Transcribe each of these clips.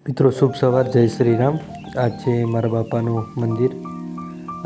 મિત્રો શુભ સવાર, જય શ્રી રામ। આજ છે મારા બાપાનું મંદિર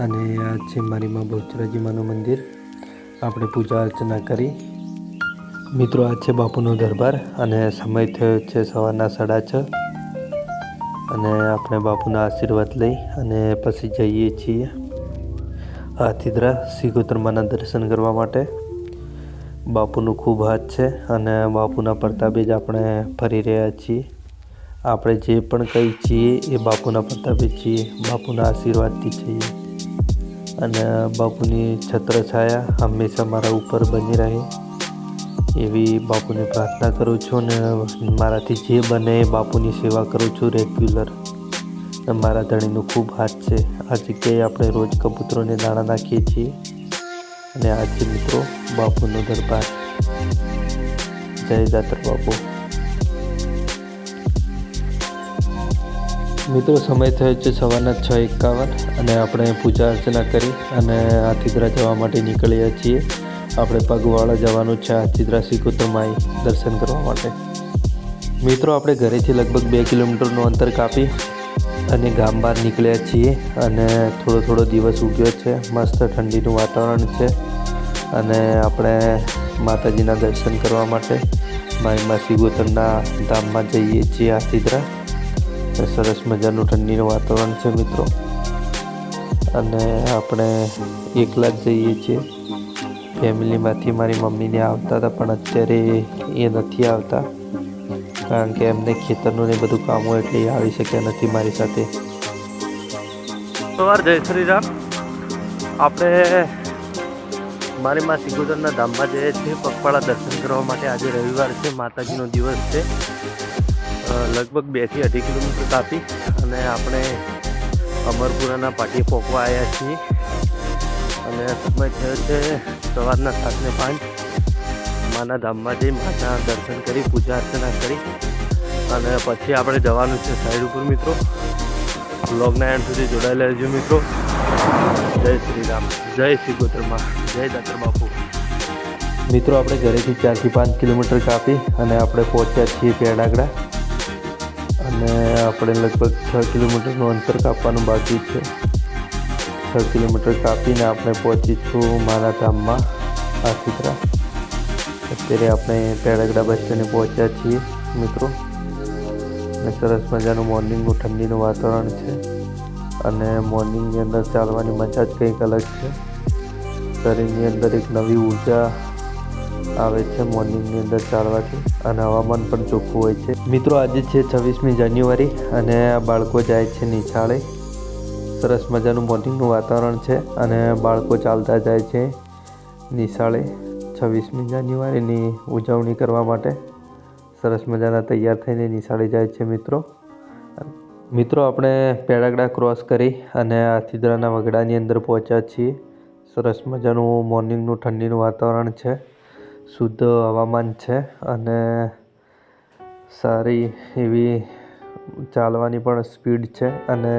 અને આજ છે મારી માં બહુચરાજી માનું મંદિર। આપણે પૂજા અર્ચના કરી। મિત્રો આજ છે બાપુનો દરબાર અને સમય થયો છે સવારના 6:30 અને આપણે બાપુના આશીર્વાદ લઈ અને પછી જઈએ છીએ હાથીદરા સિગોતરમાના દર્શન કરવા માટે। બાપુનું ખૂબ હાથ છે અને બાપુના પ્રતાપે જ આપણે ફરી રહ્યા છીએ। આપણે જે પણ કંઈ છીએ એ બાપુના પ્રતાપે છીએ, બાપુના આશીર્વાદથી છીએ અને બાપુની છત્રછાયા હંમેશા મારા ઉપર બની રહે એવી બાપુને પ્રાર્થના કરું છું અને મારાથી જે બને એ બાપુની સેવા કરું છું રેગ્યુલર। મારા ધણીનો ખૂબ હાથ છે। આ જગ્યાએ આપણે રોજ કબૂતરોને દાણા નાખીએ છીએ અને આજે મિત્રો બાપુનો દરબાર। જય દાતર બાપુ। મિત્રો સમય થયો છે સવારના 6:51 અને આપણે પૂજા અર્ચના કરી અને હાથીદરા જવા માટે નીકળ્યા છીએ। આપણે પગવાળા જવાનું છે હાથીદરા સિગોતરમાઈ દર્શન કરવા માટે। મિત્રો આપણે ઘરેથી લગભગ 2 કિલોમીટરનું અંતર કાપી અને ગામ બહાર નીકળ્યા છીએ અને થોડો દિવસ ઉગ્યો છે, મસ્ત ઠંડીનું વાતાવરણ છે અને આપણે માતાજીના દર્શન કરવા માટે મારી માં સિગોતરના ધામમાં જઈએ છીએ હાથીદરા। સરસ મજાનું ઠંડીનું વાતાવરણ છે મિત્રો અને આપણે એકલા જ જઈએ છીએ। ફેમિલીમાંથી મારી મમ્મીને આવતા હતા પણ અત્યારે એ નથી આવતા કારણ કે એમને ખેતરનું ને બધું કામ હોય એટલે એ આવી શક્યા નથી મારી સાથે। સવાર જય શ્રી રામ। આપણે મારી માં સિગોતરના ધામમાં જઈએ છીએ પગપાળા દર્શન કરવા માટે। આજે રવિવાર છે, માતાજીનો દિવસ છે। લગભગ 2 થી 2.5 કિલોમીટર કાપી અને આપણે અમરપુરાના પાટીએ પહોંચવા આવ્યા છીએ અને સમય થયો છે સવારના 7:05। માના ધામમાં જઈ માના દર્શન કરી, પૂજા અર્ચના કરી અને પછી આપણે જવાનું છે સાઈડ ઉપર મિત્રો। બ્લોગના એન્ડ સુધી જોડાયેલા રહેજો મિત્રો। જય શ્રી રામ, જય સિગોતરમાં, જય દાતર બાપુ। મિત્રો આપણે ઘરેથી 4 થી 5 કિલોમીટર કાપી અને આપણે પહોંચ્યા છીએ પેડાગડા અને આપણે લગભગ 6 કિલોમીટરનું અંતર કાપવાનું બાકી છે। 6 કિલોમીટર કાપીને આપણે પહોંચીશું મારા ધામમાં હાથીદરા। અત્યારે આપણે પેડાગડા બસ સ્ટેન્ડે પહોંચ્યા છીએ મિત્રો અને સરસ મજાનું મોર્નિંગનું ઠંડીનું વાતાવરણ છે અને મોર્નિંગની અંદર ચાલવાની મજા જ કંઈક અલગ છે। શરીરની અંદર એક નવી ઉર્જા આવે છે મોર્નિંગની અંદર ચાલવાથી અને હવામાન પણ ચોખ્ખું હોય છે। મિત્રો આજે છે 26મી જાન્યુઆરી અને બાળકો જાય છે નિશાળે। સરસ મજાનું મોર્નિંગનું વાતાવરણ છે અને બાળકો ચાલતા જાય છે નિશાળે 26મી જાન્યુઆરીની ઉજવણી કરવા માટે। સરસ મજાના તૈયાર થઈને નિશાળે જાય છે મિત્રો આપણે પેડાગડા ક્રોસ કરી અને હાથીદરાના વગડાની અંદર પહોંચ્યા છીએ। સરસ મજાનું મોર્નિંગનું ઠંડીનું વાતાવરણ છે, શુદ્ધ હવામાન છે અને સારી એવી ચાલવાની પણ સ્પીડ છે અને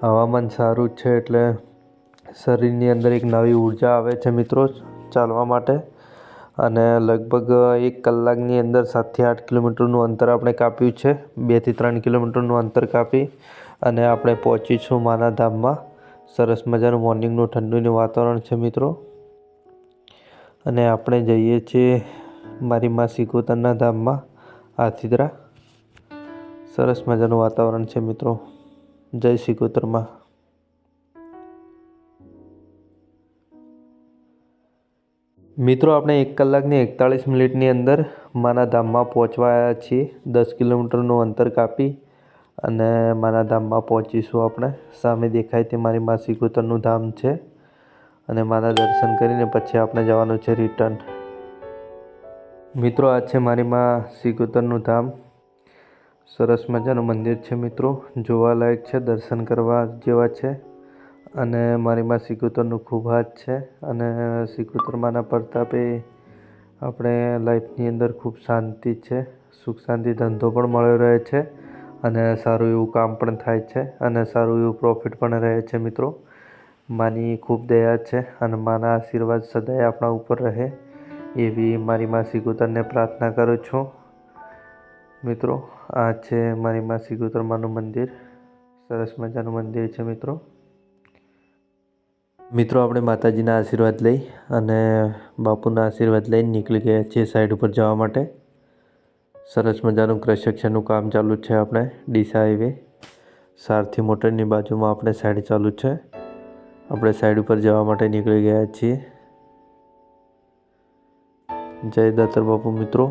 હવામાન સારું છે એટલે શરીરની અંદર એક નવી ઉર્જા આવે છે મિત્રો ચાલવા માટે અને લગભગ 1 કલાકની અંદર 7 થી 8 કિલોમીટરનું અંતર આપણે કાપ્યું છે। 2 થી 3 કિલોમીટરનું અંતર કાપી અને આપણે પહોંચીશું માના ધામમાં। સરસ મજાનું મોર્નિંગનું ઠંડીનું વાતાવરણ છે મિત્રો અને આપણે જઈએ છીએ મારી માં સિગોતરના ધામમાં હાથીદરા। સરસ મજાનું વાતાવરણ છે મિત્રો। જય સિગોતરમાં। મિત્રો આપણે 1 કલાકની 41 મિનિટની અંદર માના ધામમાં પહોંચવા આવ્યા છીએ। 10 કિલોમીટરનું અંતર કાપી અને માના ધામમાં પહોંચીશું આપણે। સામે દેખાય તે મારી માં સિગોતરનું ધામ છે અને માના દર્શન કરીને પછી આપણે જવાનું છે રિટર્ન। મિત્રો આ છે મારી માં સિગોતરનું ધામ। સરસ મજાનું મંદિર છે મિત્રો, જોવાલાયક છે, દર્શન કરવા જેવા છે અને મારી માં સિગોતરનું ખૂબ હાથ છે અને સિગોતરમાના પ્રતાપે આપણે લાઈફની અંદર ખૂબ શાંતિ છે, સુખ શાંતિ, ધંધો પણ મળ્યો રહે છે અને સારું એવું કામ પણ થાય છે અને સારું એવું પ્રોફિટ પણ રહે છે મિત્રો। માની ખૂબ દયા છે અને માના આશીર્વાદ સદાય આપણા ઉપર રહે એવી મારી માં સિગોતરને પ્રાર્થના કરું છું મિત્રો। આ છે મારી માં સિગોતરમાનું મંદિર. સરસ મજાનું મંદિર છે મિત્રો. મિત્રો આપણે માતાજીના આશીર્વાદ લઈ અને બાપુના આશીર્વાદ લઈને નીકળી ગયા છીએ સાઈડ ઉપર જવા માટે. સરસ મજાનું કન્સ્ટ્રક્શનનું કામ ચાલુ છે. આપણે ડીસા હાઈવે સારથી મોટરની બાજુમાં આપણે સાઈડ ચાલુ છે. આપણે સાઈડ ઉપર જવા માટે નીકળી ગયા છીએ. જય દાતર બાપુ મિત્રો,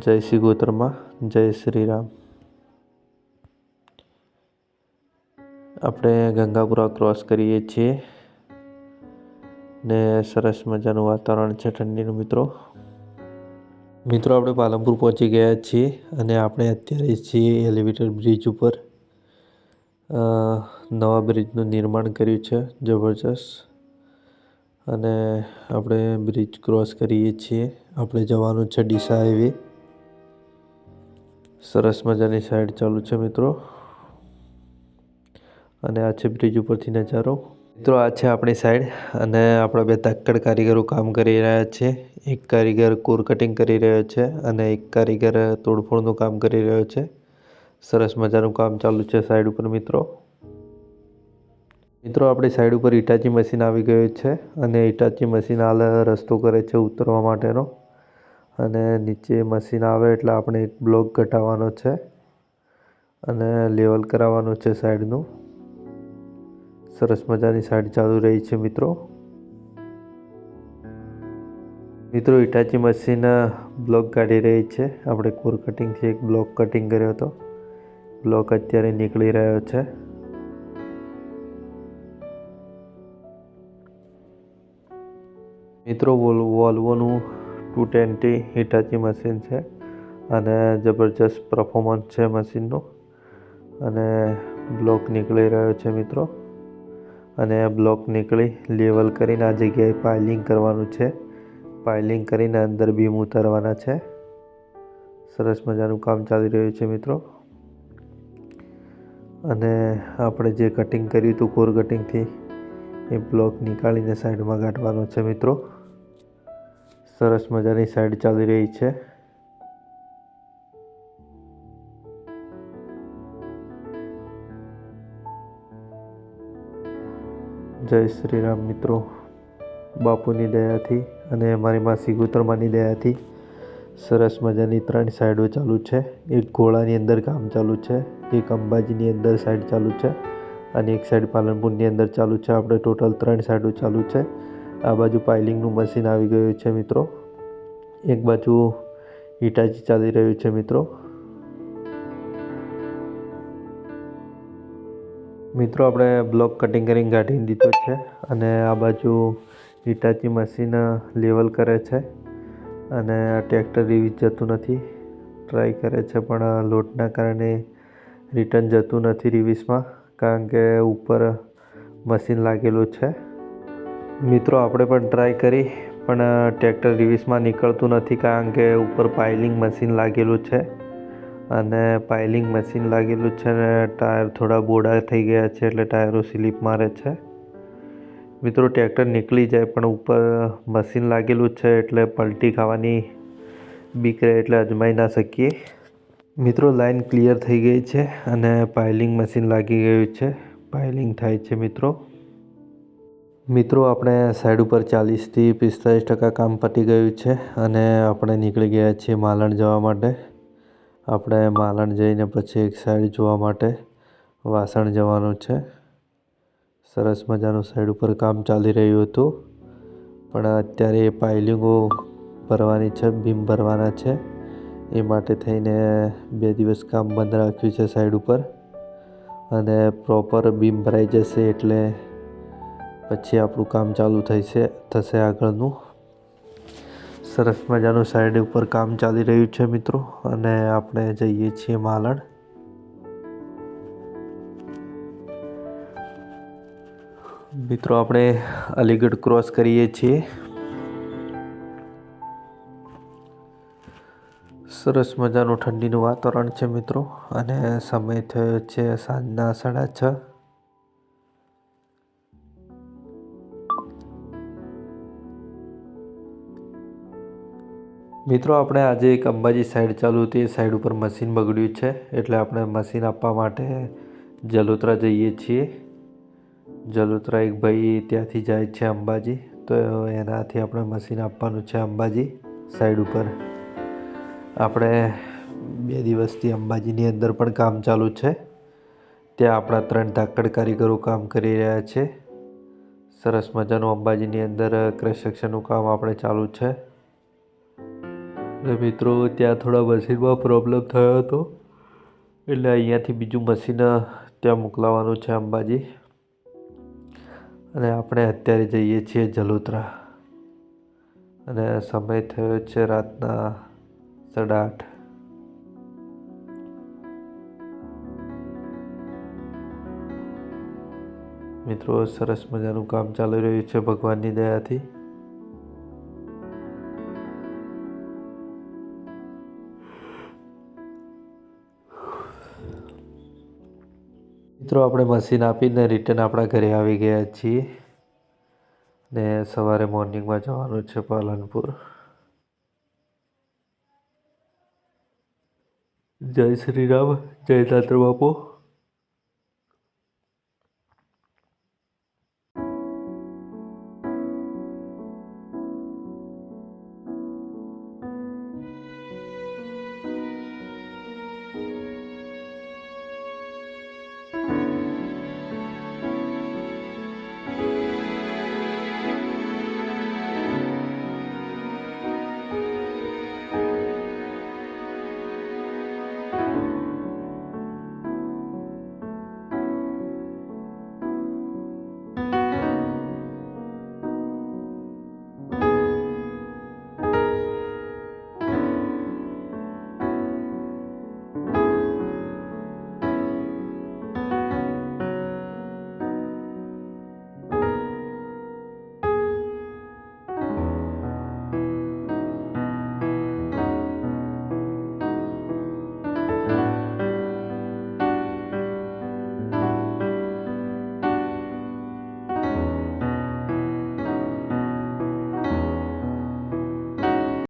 જય સિગોતરમાં, જય શ્રી રામ. આપણે ગંગાપુરા ક્રોસ કરીએ છીએ ને સરસ મજાનું વાતાવરણ છે ઠંડીનું મિત્રો. મિત્રો આપણે પાલનપુર પહોંચી ગયા છીએ અને આપણે અત્યારે છીએ એલિવેટર બ્રિજ ઉપર. નવા બ્રિજનું નિર્માણ કર્યું છે જબરજસ્ત. અને આપણે બ્રિજ ક્રોસ કરીએ છીએ. આપણે જવાનું છે ડીસા હાઈવે. સરસ મજાની સાઈડ ચાલુ છે મિત્રો. અને આ છે બ્રિજ ઉપરથી નજારો. મિત્રો આ છે આપણી સાઈડ અને આપણા બે તક્કડ કારીગરો કામ કરી રહ્યા છે. એક કારીગર કોર કટિંગ કરી રહ્યો છે અને એક કારીગર તોડફોડનું કામ કરી રહ્યો છે. સરસ મજાનું કામ ચાલુ છે સાઈડ ઉપર મિત્રો. મિત્રો આપણી સાઈડ ઉપર હિટાચી મશીન આવી ગયું છે અને હિટાચી મશીન હાલ રસ્તો કરે છે ઉતરવા માટેનો. અને નીચે મશીન આવે એટલે આપણે એક બ્લોક ઘટાડવાનો છે અને લેવલ કરાવવાનું છે સાઈડનું. સરસ મજાની સાઈડ ચાલુ રહી છે મિત્રો. મિત્રો હિટાચી મશીન બ્લોક કાઢી રહી છે. આપણે કોર કટિંગથી એક બ્લોક કટિંગ કર્યો હતો. બ્લોક અત્યારે નીકળી રહ્યો છે. મિત્રો વોલ્વોનું 220 હિટાચી મશીન છે અને જબરજસ્ત પરફોર્મન્સ છે મશીનનું. અને બ્લોક નીકળી રહ્યો છે મિત્રો. અને બ્લોક નીકળી લેવલ કરીને આ જગ્યાએ પાઇલિંગ કરવાનું છે. પાઇલિંગ કરીને અંદર બીમ ઉતારવાના છે. સરસ મજાનું કામ ચાલી રહ્યું છે મિત્રો. અને આપણે જે કટિંગ કર્યું હતું કોર કટિંગથી એ બ્લોક નીકાળીને સાઈડમાં કાઢવાનો છે મિત્રો. સરસ મજાની સાઈડ ચાલી રહી છે. જય શ્રી રામ મિત્રો. બાપુની દયાથી અને અમારી માં સિગોતરમાની દયાથી સરસ મજાની 3 સાઈડો ચાલુ છે. એક ઘોડાની અંદર કામ ચાલુ છે, એક અંબાજીની અંદર સાઈડ ચાલુ છે અને એક સાઈડ પાલનપુરની અંદર ચાલુ છે. આપણે ટોટલ 3 સાઈડો ચાલુ છે. આ બાજુ પાઇલિંગનું મશીન આવી ગયું છે મિત્રો. એક બાજુ હિટાચી ચાલી રહ્યું છે મિત્રો. મિત્રો આપણે બ્લોક કટિંગ કરીને કાઢી દીધો છે અને આ બાજુ હિટાચી મશીન લેવલ કરે છે. અને આ ટ્રેક્ટર રિવીઝ જતું નથી. ટ્રાય કરે છે પણ લોડના કારણે રિટર્ન જતું નથી રિવીઝમાં, કારણ કે ઉપર મશીન લાગેલું છે. મિત્રો આપણે પણ ટ્રાય કરી પણ ટ્રેક્ટર રિવીઝમાં નીકળતું નથી, કારણ કે ઉપર પાઇલિંગ મશીન લાગેલું છે. અને પાઇલિંગ મશીન લાગેલું છે ને ટાયર થોડા બોડા થઈ ગયા છે એટલે ટાયરો સ્લીપ મારે છે. મિત્રો ટ્રેક્ટર નીકળી જાય પણ ઉપર મશીન લાગેલું છે એટલે પલટી ખાવાની બીક રહે એટલે અજમાઈ ના શકીએ. મિત્રો લાઈન ક્લિયર થઈ ગઈ છે અને પાઇલિંગ મશીન લાગી ગયું છે. પાઇલિંગ થાય છે મિત્રો. મિત્રો આપણે સાઈડ ઉપર 40થી 45% કામ પતી ગયું છે અને આપણે નીકળી ગયા છીએ માલણ જવા માટે. આપણે માલણ જઈને પછી એક સાઈડ જોવા માટે વાસણ જવાનું છે. સરસ મજાનું સાઈડ ઉપર કામ ચાલી રહ્યું હતું પણ અત્યારે પાઇલિંગો ભરવાની છે, બીમ ભરવાના છે. એ માટે થઈને 2 દિવસ કામ બંધ રાખ્યું છે સાઈડ ઉપર. અને પ્રોપર બીમ ભરાઈ જશે એટલે પછી આપણું કામ ચાલુ થશે આગળનું. સરસ મજાનું સાઈડ ઉપર કામ ચાલી રહ્યું છે મિત્રો. અને આપણે જઈએ છીએ માલણ. મિત્રો આપણે અલીગઢ ક્રોસ કરીએ છીએ. સરસ મજાનું ઠંડીનું વાતાવરણ છે મિત્રો. અને સમય થયો છે સાંજના 6:30. મિત્રો આપણે આજે એક અંબાજી સાઈડ ચાલુ હતી, એ સાઈડ ઉપર મશીન બગડ્યું છે, એટલે આપણે મશીન આપવા માટે જલોત્રા જઈએ છીએ. જલોત્રા એક ભાઈ ત્યાંથી જાય છે અંબાજી, તો એનાથી આપણે મશીન આપવાનું છે અંબાજી સાઈડ ઉપર. આપણે 2 દિવસથી અંબાજીની અંદર પણ કામ ચાલુ છે. ત્યાં આપણા 3 ધાકડ કારીગરો કામ કરી રહ્યા છે. સરસ મજાનું અંબાજીની અંદર કન્સ્ટ્રક્શનનું કામ આપણે ચાલુ છે. એટલે મિત્રો ત્યાં થોડા મશીનમાં પ્રોબ્લેમ થયો હતો, એટલે અહીંયાથી બીજું મશીન ત્યાં મોકલાવાનું છે અંબાજી. અને આપણે અત્યારે જઈએ છીએ જલોત્રા, અને સમય થયો છે રાતના 8:30. મિત્રો સરસ મજાનું કામ ચાલી રહ્યું છે ભગવાનની દયાથી. મિત્રો આપણે મશીન આપીને રિટર્ન આપણા ઘરે આવી ગયા છીએ, ને સવારે મોર્નિંગમાં જવાનું છે પાલનપુર. જય શ્રી રામ, જય દાતા બાપુ.